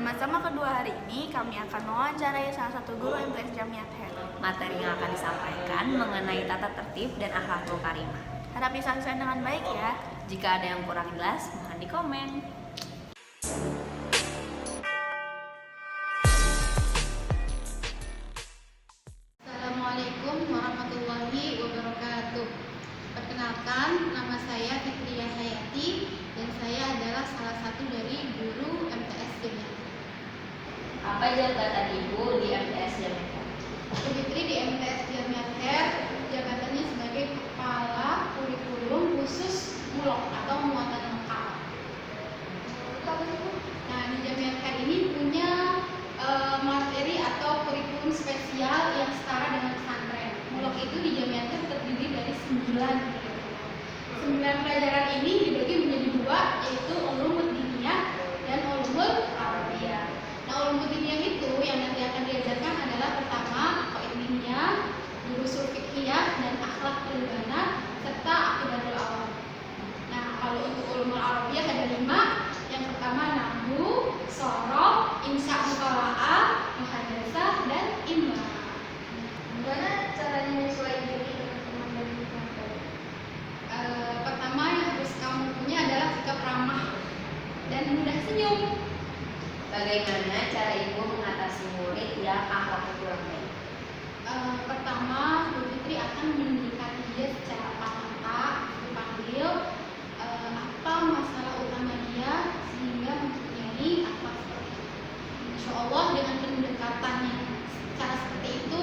Sama-sama kedua hari ini kami akan mewawancarai salah satu guru MTS Jamiat Khair. Materi yang akan disampaikan mengenai tata tertib dan akhlakul karimah. Harap disaksikan dengan baik ya. Jika ada yang kurang jelas, mohon di komen. Assalamualaikum warahmatullahi wabarakatuh. Perkenalkan, nama saya Fitriah Hayati dan saya adalah salah satu dari guru MTS Jamiat. Apa jabatan Ibu di MTS Jamiat? Ibu Fitri di MTS Jamiat Khair jabatannya sebagai Kepala Kurikulum Khusus MULOK atau Muatan Lokal. Nah, di Jamiat Khair ini punya materi atau kurikulum spesial yang setara dengan pesantren. MULOK itu di Jamiat Khair terdiri dari 9 pelajaran ini dibagi menjadi dua, yaitu Ulumud Diniyah dan Ulumul Arabiyah. Nah, Ulumud Diniyah itu yang nanti akan diajarkan adalah pertama Aqaid Diniyah, Durusul Fiqhiyah dan Akhlak Peribana serta Aqidatul Awam. Nah, kalau untuk Ulumul Arabiyah ada 5. Yang pertama Nahwu, Shoroh, Insya Mutala'ah, Muhadasah dan Imla. Gimana caranya menyesuaikan diri dengan teman dan lingkungan? Pertama yang harus kamu punya adalah sikap ramah dan mudah senyum. Bagaimana cara Ibu mengatasi murid yang akhlaknya kurang baik? Pertama, Bu Fitri akan mendekati dia secara mata, dipanggil apa masalah utama dia sehingga mempunyai akhlak seperti itu. Insya Allah dengan pendekatan yang cara seperti itu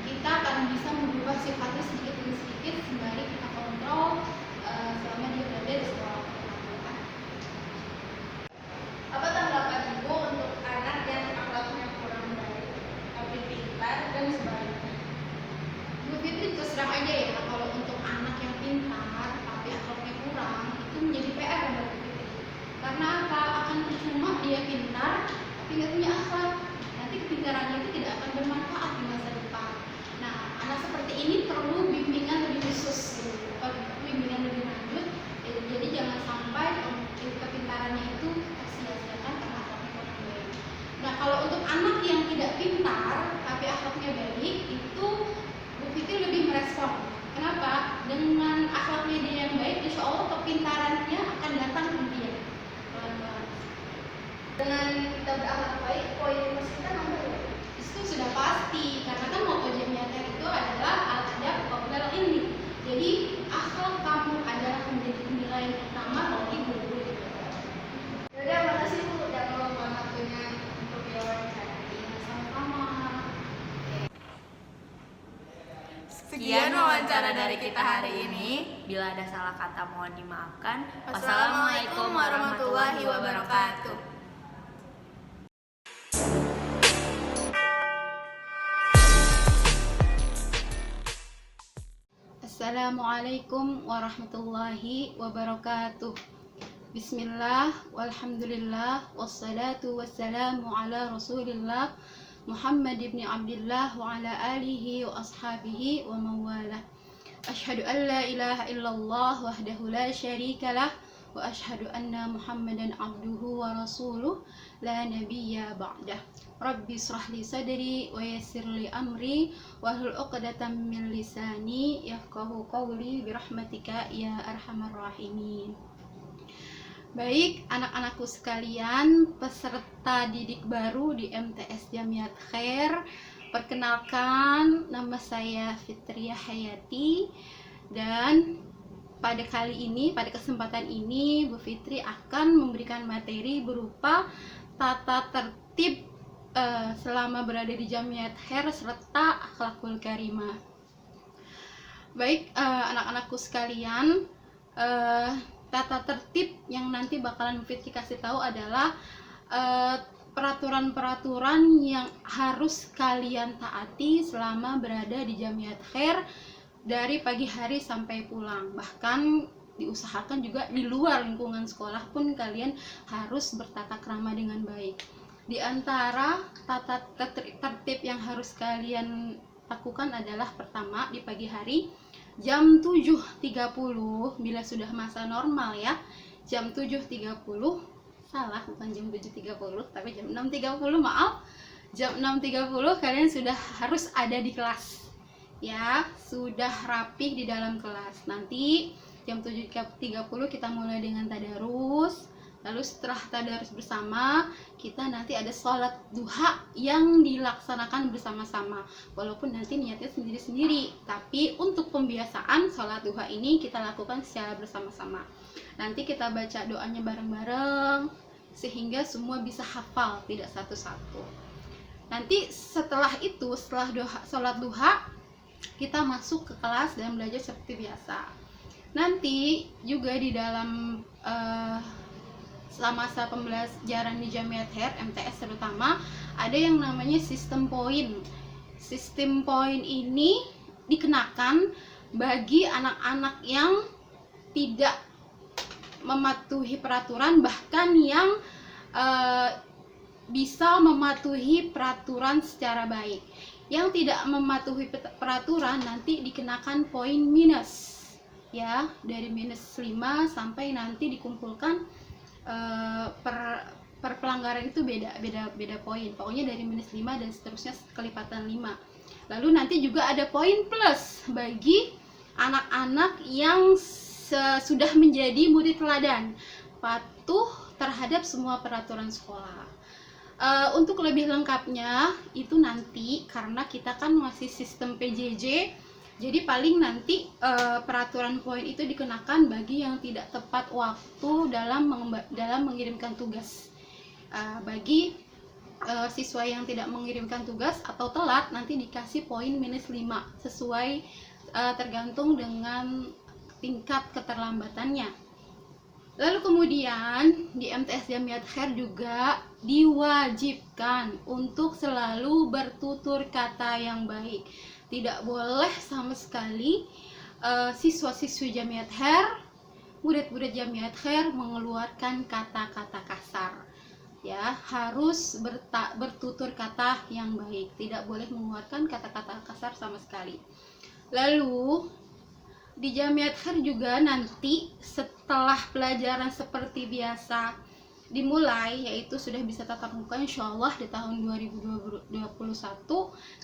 kita akan bisa merubah sifatnya sedikit demi sedikit sembari kita kontrol selama dia berada di sekolah. Apa tanggapan Ibu untuk anak yang akhlaknya kurang baik, tapi pintar dan sebaliknya? Bu Fitri terus terang aja ya, kalau untuk anak yang pintar tapi akhlaknya kurang itu menjadi PR buat Bu Fitri. Karena apa? Akan percuma dia pintar tapi nggak punya akhlak. Nanti kepintarannya itu tidak akan bermanfaat di masa depan. Nah, anak seperti ini perlu bimbingan lebih khusus, bimbingan lebih lanjut. Jadi jangan sampai kepintarannya itu tersia-siakan karena akhlaknya kurang baik. Nah, kalau untuk anak yang tidak pintar tapi akhlaknya baik itu Bu Fitri lebih merespon. Kenapa? Dengan akhlaknya dia yang baik, insya Allah kepintarannya akan datang ke dia pelan-pelan. Dengan kita berakhlak baik, kualitas kita nambah ya? Itu sudah pasti, karena kan motto Jamiat Khair itu adalah al-adab qabla al-ilmi. Jadi akhlak kamu adalah menjadi nilai utama bagi guru-guru di PTN. Yaudah, makasih Bu udah meluangkan waktunya untuk diwawancara. Sama-sama. Sekian wawancara dari kita hari ini. Bila ada salah kata mohon dimaafkan. Wassalamualaikum warahmatullahi wabarakatuh. Assalamualaikum warahmatullahi wabarakatuh. Bismillah, walhamdulillah, wassalatu wassalamu ala rasulillah Muhammad ibn Abdullah wa ala alihi wa ashabihi wa mawalah. Ashhadu an la ilaha illallah wahdahu la syarika lah wa ashhadu anna Muhammadan abduhu wa rasuluh la nabiyya ba'dah. Rabbi israh li sadri wa yassir li amri wahlul 'uqdatam min lisani yafqahu qawli birahmatika ya arhamar rahimin. Baik, anak-anakku sekalian, peserta didik baru di MTS Jamiat Khair. Perkenalkan, nama saya Fitriah Hayati dan pada kesempatan ini Bu Fitri akan memberikan materi berupa tata tertib selama berada di Jamiat Khair serta akhlakul karimah. Baik, anak-anakku sekalian, tata tertib yang nanti bakalan Bu Fitri kasih tahu adalah peraturan-peraturan yang harus kalian taati selama berada di Jamiat Khair dari pagi hari sampai pulang. Bahkan diusahakan juga di luar lingkungan sekolah pun kalian harus bertata krama dengan baik. Di antara tata tertib yang harus kalian lakukan adalah pertama, di pagi hari jam 7.30 bila sudah masa normal ya, jam 7.30 salah, bukan jam 7.30 tapi jam 6.30, maaf. Jam 6.30 kalian sudah harus ada di kelas ya, sudah rapih di dalam kelas. Nanti jam 7.30 kita mulai dengan tadarus. Lalu setelah tadarus bersama, kita nanti ada sholat duha yang dilaksanakan bersama-sama. Walaupun nanti niatnya sendiri-sendiri, tapi untuk pembiasaan sholat duha ini kita lakukan secara bersama-sama. Nanti kita baca doanya bareng-bareng, sehingga semua bisa hafal, tidak satu-satu. Nanti setelah itu, setelah sholat duha, kita masuk ke kelas dan belajar seperti biasa. Nanti juga di dalam masa pembelajaran di Jamiat Khair, MTS terutama, ada yang namanya sistem poin. Sistem poin ini dikenakan bagi anak-anak yang tidak mematuhi peraturan, bahkan yang bisa mematuhi peraturan secara baik. Yang tidak mematuhi peraturan nanti dikenakan poin minus ya, dari minus 5 sampai nanti dikumpulkan per pelanggaran itu beda poin. Pokoknya dari minus 5 dan seterusnya kelipatan 5. Lalu nanti juga ada poin plus bagi anak-anak yang sudah menjadi murid teladan, patuh terhadap semua peraturan sekolah. Untuk lebih lengkapnya itu nanti, karena kita kan masih sistem PJJ, jadi paling nanti peraturan poin itu dikenakan bagi yang tidak tepat waktu dalam mengirimkan tugas. Bagi siswa yang tidak mengirimkan tugas atau telat, nanti dikasih poin minus 5 sesuai tergantung dengan tingkat keterlambatannya. Lalu kemudian di MTS Jamiat Khair juga diwajibkan untuk selalu bertutur kata yang baik. Tidak boleh sama sekali siswa-siswi Jamiat Khair, murid-murid Jamiat Khair mengeluarkan kata-kata kasar. Ya, harus bertutur kata yang baik. Tidak boleh mengeluarkan kata-kata kasar sama sekali. Lalu di Jamiat Khair juga nanti setelah pelajaran seperti biasa dimulai, yaitu sudah bisa tatap muka insyaallah di tahun 2021,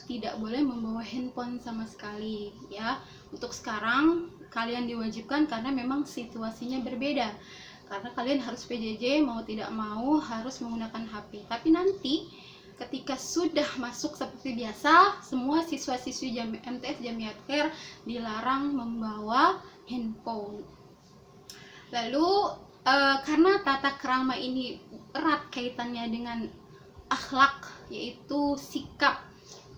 tidak boleh membawa handphone sama sekali ya. Untuk sekarang kalian diwajibkan karena memang situasinya berbeda, karena kalian harus PJJ, mau tidak mau harus menggunakan HP. Tapi nanti ketika sudah masuk seperti biasa, semua siswa-siswi MTS Jamiat Khair dilarang membawa handphone. Lalu karena tata krama ini erat kaitannya dengan akhlak, yaitu sikap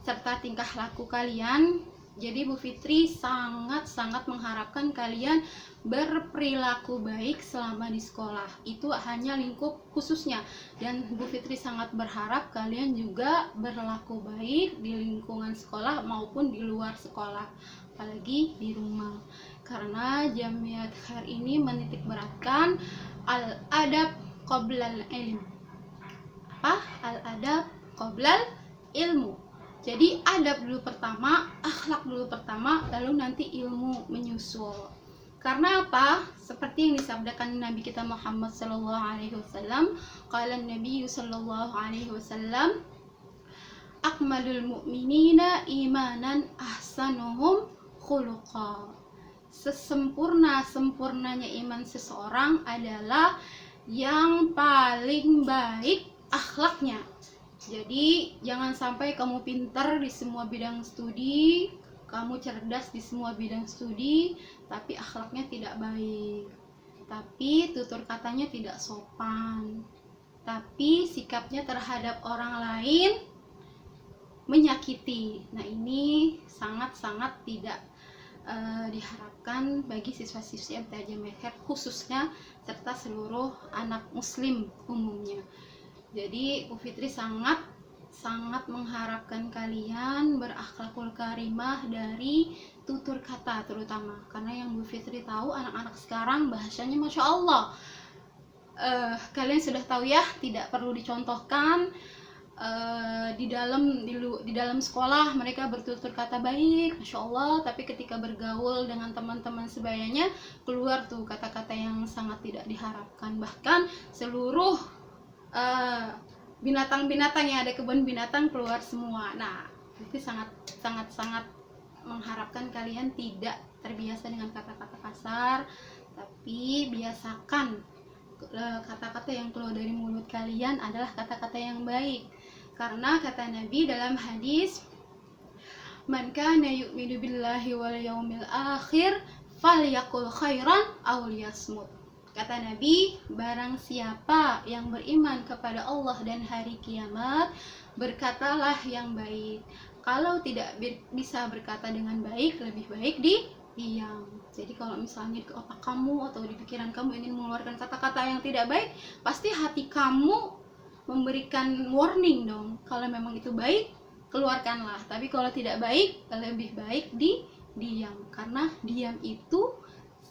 serta tingkah laku kalian, jadi Bu Fitri sangat-sangat mengharapkan kalian berperilaku baik selama di sekolah. Itu hanya lingkup khususnya, dan Bu Fitri sangat berharap kalian juga berlaku baik di lingkungan sekolah maupun di luar sekolah, apalagi di rumah. Karena Jamiat Khair ini menitik beratkan al-adab qoblal ilm. Apa? Al-adab qoblal ilmu. Jadi adab dulu pertama, akhlak dulu pertama, lalu nanti ilmu menyusul. Karena apa? Seperti yang disabdakan Nabi kita Muhammad sallallahu alaihi wasallam, qala Nabi sallallahu alaihi wasallam, akmalul mu'minina imanan ahsanuhum khuluqa. Sesempurna-sempurnanya iman seseorang adalah yang paling baik akhlaknya. Jadi jangan sampai kamu pintar di semua bidang studi, kamu cerdas di semua bidang studi, tapi akhlaknya tidak baik, tapi tutur katanya tidak sopan, tapi sikapnya terhadap orang lain menyakiti. Nah, ini sangat-sangat tidak diharapkan bagi siswa-siswi MTS Jamiat Khair khususnya, serta seluruh anak muslim umumnya. Jadi Bu Fitri sangat mengharapkan kalian berakhlakul karimah dari tutur kata terutama, karena yang Bu Fitri tahu anak-anak sekarang bahasanya Masya Allah. Kalian sudah tahu ya, tidak perlu dicontohkan. Di dalam sekolah mereka bertutur kata baik, Masya Allah, tapi ketika bergaul dengan teman-teman sebayanya keluar tuh kata-kata yang sangat tidak diharapkan. Bahkan seluruh binatang-binatang yang ada kebun binatang keluar semua. Nah, itu sangat mengharapkan kalian tidak terbiasa dengan kata-kata kasar, tapi biasakan kata-kata yang keluar dari mulut kalian adalah kata-kata yang baik. Karena kata Nabi dalam hadis, man kana yu'minu billahi wal yaumil akhir falyakul khairan aw liyasmut. Kata Nabi, barang siapa yang beriman kepada Allah dan hari kiamat, berkatalah yang baik. Kalau tidak bisa berkata dengan baik, lebih baik diam. Jadi kalau misalnya di otak kamu atau di pikiran kamu ingin mengeluarkan kata-kata yang tidak baik, pasti hati kamu memberikan warning dong. Kalau memang itu baik, keluarkanlah. Tapi kalau tidak baik, lebih baik diam. Karena diam itu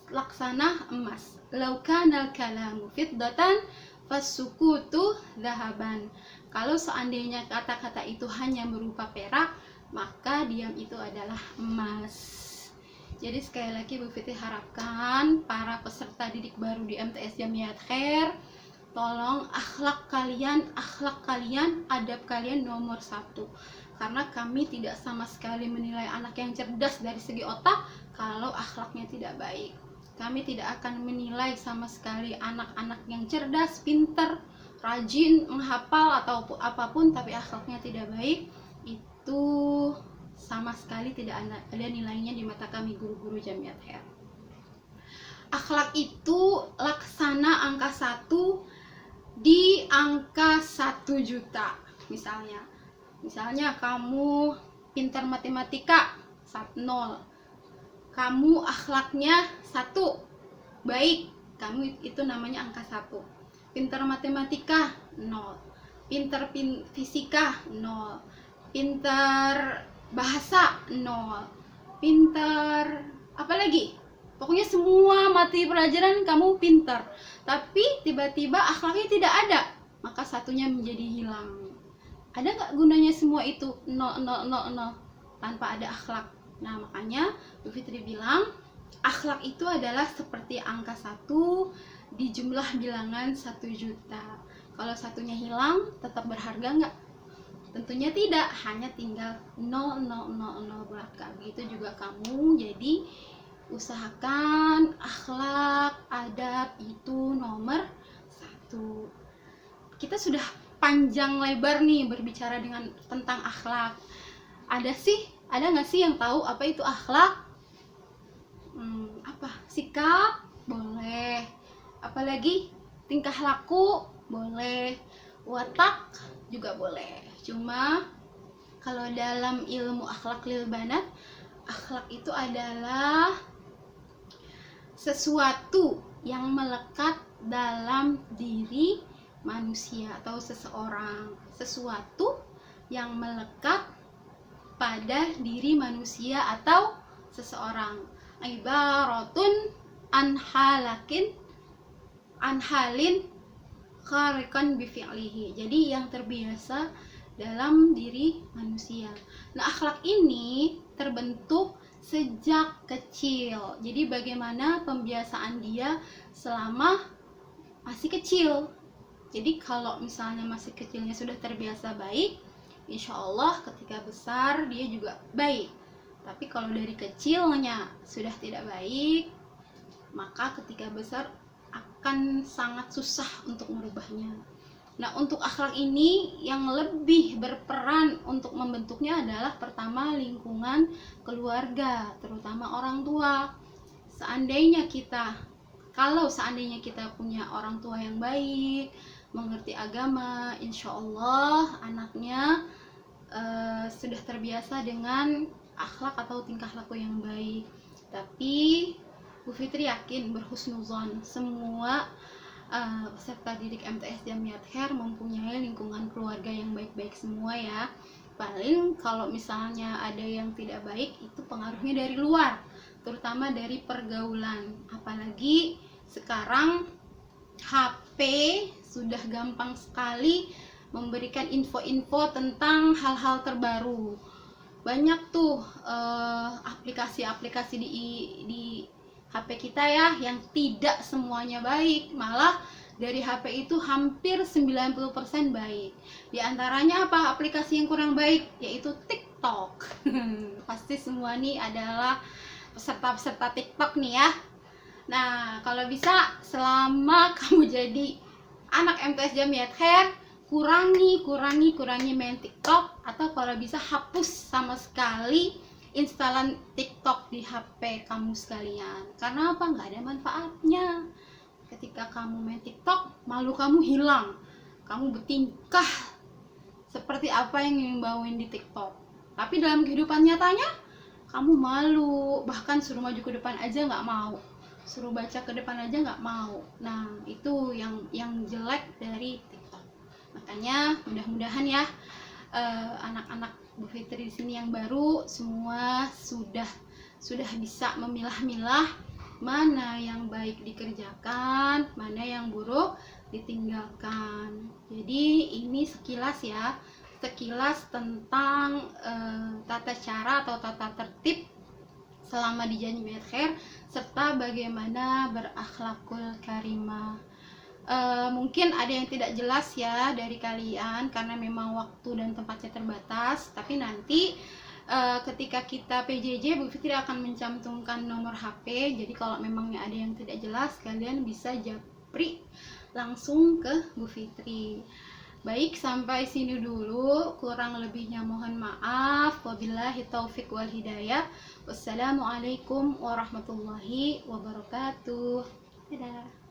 laksana emas. Laukanal kalamu fiddatan fasukutu zahaban. Kalau seandainya kata-kata itu hanya berupa perak, maka diam itu adalah emas. Jadi sekali lagi Bu Fitri harapkan para peserta didik baru di MTS Jamiat Khair, tolong akhlak kalian, adab kalian nomor 1. Karena kami tidak sama sekali menilai anak yang cerdas dari segi otak kalau akhlaknya tidak baik. Kami tidak akan menilai sama sekali anak-anak yang cerdas, pintar, rajin, menghafal atau apapun tapi akhlaknya tidak baik, itu sama sekali tidak ada nilainya di mata kami guru-guru Jamiat Khair. Akhlak itu laksana angka 1 di angka 1 juta. Misalnya kamu pintar matematika 0, kamu akhlaknya 1, baik, kamu itu namanya angka 1. Pintar matematika 0, pintar fisika 0, pintar bahasa 0, pintar apa lagi? Pokoknya semua mata pelajaran kamu pintar, tapi tiba-tiba akhlaknya tidak ada, maka satunya menjadi hilang. Ada nggak gunanya semua itu 0, 0, 0, 0 tanpa ada akhlak? Nah, makanya Bu Fitri bilang akhlak itu adalah seperti angka 1 di jumlah bilangan 1 juta. Kalau satunya hilang, tetap berharga nggak? Tentunya tidak, hanya tinggal 0, 0, 0, 0 belakang. Begitu juga kamu, jadi usahakan akhlak, adab itu nomor 1. Kita sudah panjang lebar nih berbicara tentang akhlak. Ada nggak sih yang tahu apa itu akhlak? Apa? Sikap? Boleh. Apalagi? Tingkah laku? Boleh. Watak? Juga boleh. Cuma kalau dalam ilmu akhlak lil banat, akhlak itu adalah sesuatu yang melekat dalam diri manusia atau seseorang, sesuatu yang melekat pada diri manusia atau seseorang. Ibaratun an halin khariqan bi fi'lihi. Jadi yang terbiasa dalam diri manusia. Nah, akhlak ini terbentuk sejak kecil. Jadi bagaimana pembiasaan dia selama masih kecil. Jadi kalau misalnya masih kecilnya sudah terbiasa baik, insya Allah ketika besar dia juga baik. Tapi kalau dari kecilnya sudah tidak baik, maka ketika besar akan sangat susah untuk merubahnya. Nah, untuk akhlak ini yang lebih berperan untuk membentuknya adalah pertama lingkungan keluarga, terutama orang tua. Kalau seandainya kita punya orang tua yang baik, mengerti agama, insya Allah anaknya sudah terbiasa dengan akhlak atau tingkah laku yang baik. Tapi Bu Fitri yakin, berhusnuzon, semua peserta didik MTS Jamiat Khair mempunyai lingkungan keluarga yang baik-baik semua ya. Paling kalau misalnya ada yang tidak baik, itu pengaruhnya dari luar, terutama dari pergaulan. Apalagi sekarang HP sudah gampang sekali memberikan info-info tentang hal-hal terbaru. Banyak tuh aplikasi-aplikasi di HP kita ya, yang tidak semuanya baik, malah dari HP itu hampir 90% baik. Di antaranya apa? Aplikasi yang kurang baik yaitu TikTok. Pasti semua nih adalah peserta-peserta TikTok nih ya. Nah, kalau bisa selama kamu jadi anak MTS Jamiat Khair, kurangi main TikTok, atau kalau bisa hapus sama sekali instalan TikTok di HP kamu sekalian. Karena apa? Nggak ada manfaatnya. Ketika kamu main TikTok, malu kamu hilang. Kamu bertingkah seperti apa yang dibawain di TikTok. Tapi dalam kehidupan nyatanya, kamu malu. Bahkan suruh maju ke depan aja nggak mau. Suruh baca ke depan aja nggak mau. Nah, itu yang jelek dari TikTok. Makanya mudah-mudahan ya anak-anak Bu Fitri di sini yang baru semua sudah bisa memilah-milah mana yang baik dikerjakan, mana yang buruk ditinggalkan. Jadi ini sekilas ya, sekilas tentang tata cara atau tata tertib selama di Jamiat Khair serta bagaimana berakhlakul karimah. Mungkin ada yang tidak jelas ya dari kalian karena memang waktu dan tempatnya terbatas, tapi nanti ketika kita PJJ, Bu Fitri akan mencantumkan nomor HP. Jadi kalau memangnya ada yang tidak jelas, kalian bisa japri langsung ke Bu Fitri. Baik, sampai sini dulu. Kurang lebihnya mohon maaf. Wabillahi taufik wal hidayah. Wassalamualaikum warahmatullahi wabarakatuh. Dadah.